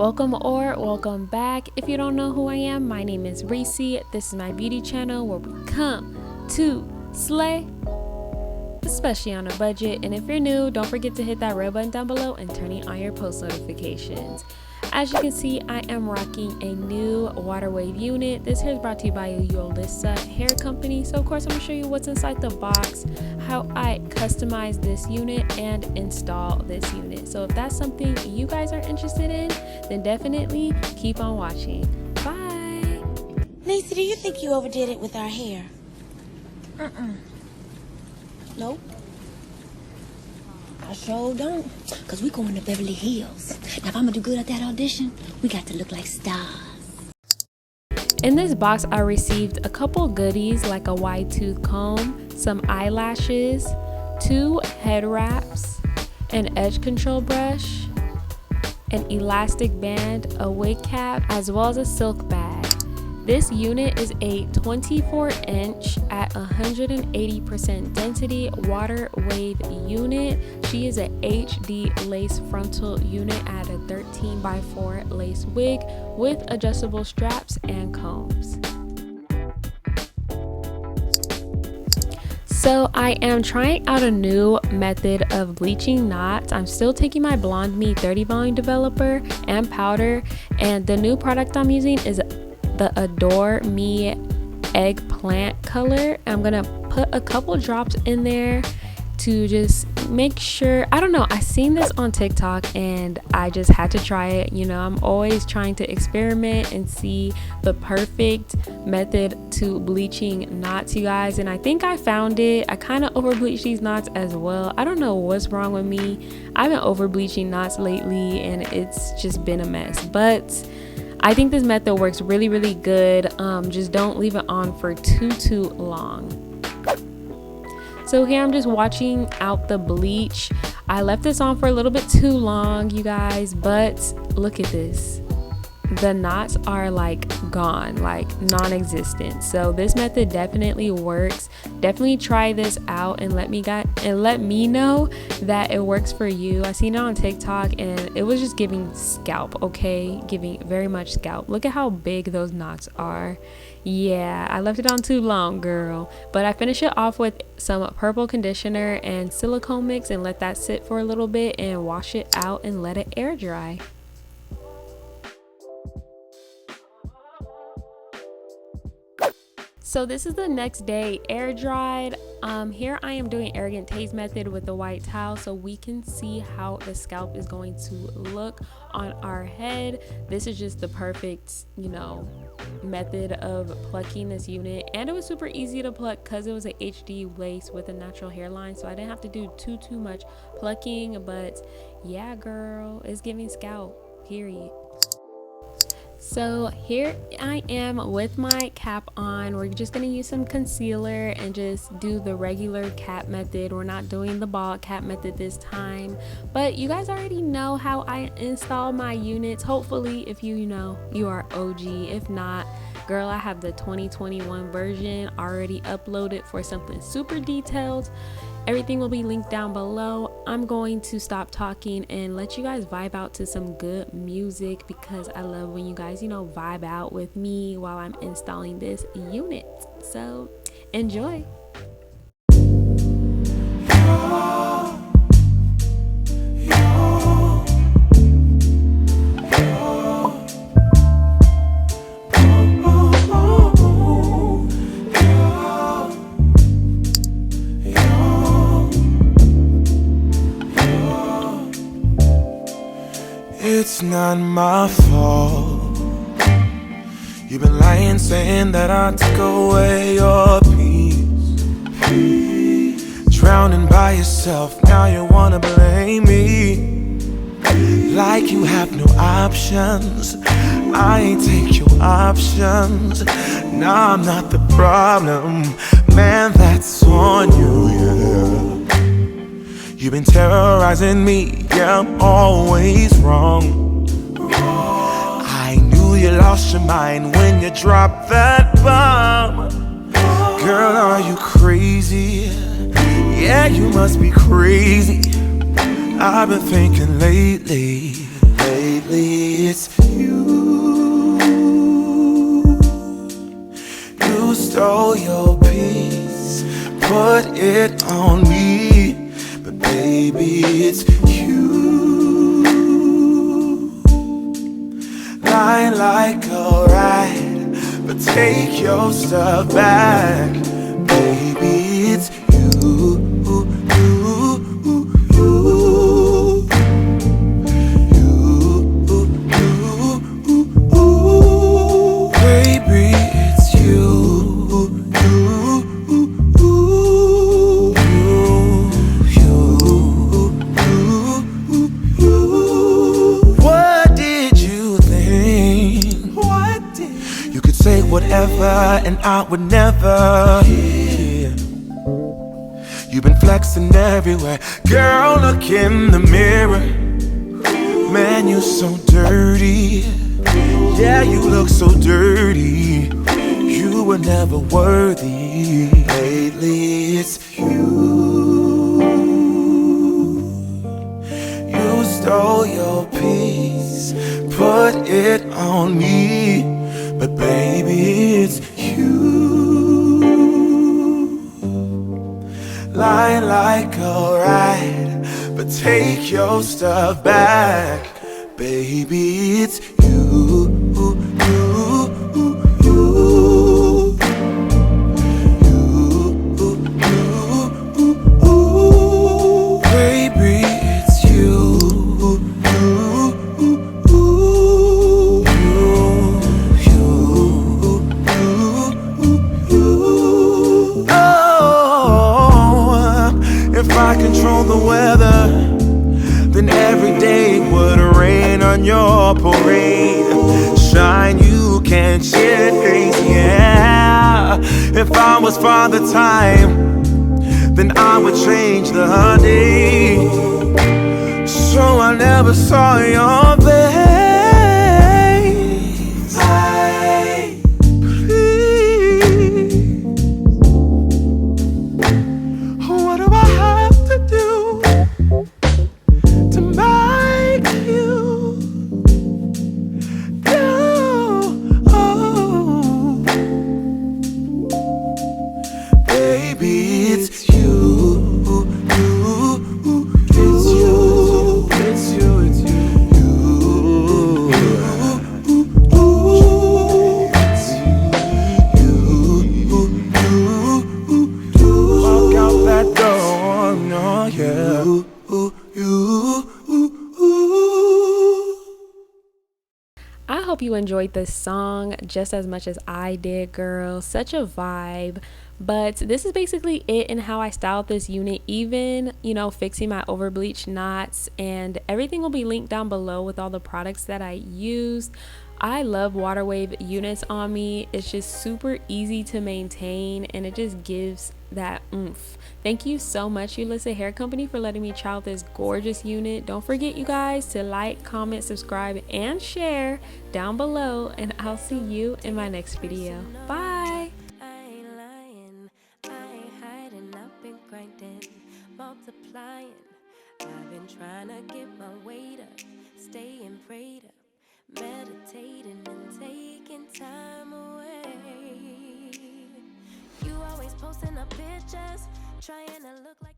Welcome or welcome back. If you don't know who I am, my name is Reesie. This is my beauty channel where we come to slay, especially on a budget. And if you're new, don't forget to hit that red button down below and turn on your post notifications. As you can see, I am rocking a new water wave unit. This hair is brought to you by Yolissa Hair company. So of course I'm gonna show you what's inside the box, how I customize this unit and install this unit. So if that's something you guys are interested in, then definitely keep on watching. Bye. Lisa, do you think you overdid it with our hair? Nope. I sure don't, because we going to Beverly Hills. Now, if I'm going to do good at that audition, we got to look like stars. In this box, I received a couple goodies like a wide tooth comb, some eyelashes, 2 head wraps, an edge control brush, an elastic band, a wig cap, as well as a silk bag. This unit is a 24-inch at 180% density water wave unit. She is an HD lace frontal unit at a 13x4 lace wig with adjustable straps and combs. So I am trying out a new method of bleaching knots. I'm still taking my Blonde Me 30 volume developer and powder, and the new product I'm using is the Adore Me eggplant color. I'm gonna put a couple drops in there to just make sure. I don't know, I seen this on TikTok and I just had to try it. You know, I'm always trying to experiment and see the perfect method to bleaching knots, you guys, and I think I found it. I kind of over bleach these knots as well. I don't know what's wrong with me. I've been over bleaching knots lately and it's just been a mess, but I think this method works really good. Just don't leave it on for too long. So here I'm just watching out the bleach. I left this on for a little bit too long, you guys, but look at this. The knots are like gone, like non-existent. So this method definitely works. Definitely try this out and let me know that it works for you. I seen it on TikTok and it was just giving scalp, okay? Giving very much scalp. Look at how big those knots are. Yeah, I left it on too long, girl. But I finished it off with some purple conditioner and silicone mix and let that sit for a little bit and wash it out and let it air dry. So this is the next day, air dried. Here I am doing Arrogant Taste method with the white towel so we can see how the scalp is going to look on our head. This is just the perfect, you know, method of plucking this unit, and it was super easy to pluck because it was an HD lace with a natural hairline, so I didn't have to do too much plucking. But yeah, girl, it's giving scalp, period. So here I am with my cap on. We're just gonna use some concealer and just do the regular cap method. We're not doing the bald cap method this time, but you guys already know how I install my units. Hopefully, if you know, you are OG. If not, girl, I have the 2021 version already uploaded for something super detailed. Everything will be linked down below. I'm going to stop talking and let you guys vibe out to some good music because I love when you guys, you know, vibe out with me while I'm installing this unit. So enjoy. It's not my fault. You've been lying, saying that I took away your peace. Drowning by yourself, now you wanna blame me. Like you have no options. I ain't take your options. Nah, I'm not the problem. Man, that's on you, yeah. You've been terrorizing me, yeah, I'm always wrong. I knew you lost your mind when you dropped that bomb. Girl, are you crazy? Yeah, you must be crazy. I've been thinking lately it's you. You stole your peace, put it on me, but baby, it's you. Lie like a ride, but take your stuff back, baby, it's you. And I would never hear. You've been flexing everywhere. Girl, look in the mirror. Man, you're so dirty. Yeah, you look so dirty. You were never worthy. Lately, it's you. You stole your peace, put it on me, but baby, it's you. Lie like a ride, but take your stuff back, baby, it's you. Your parade, shine, you can't chase, yeah. If I was Father Time, then I would change the day, so I never saw your face. Hey, please, what do I have to do to make you? I hope you enjoyed this song just as much as I did, girl. Such a vibe. But this is basically it and how I styled this unit, even, you know, fixing my over bleached knots, and everything will be linked down below with all the products that I used. I love water wave units on me. It's just super easy to maintain and it just gives that oomph. Thank you so much, Yolissa Hair Company, for letting me try out this gorgeous unit. Don't forget, you guys, to like, comment, subscribe, and share down below, and I'll see you in my next video. Bye. I've been trying to get my weight up, staying prayed up, meditating and taking time away. You always posting up pictures, trying to look like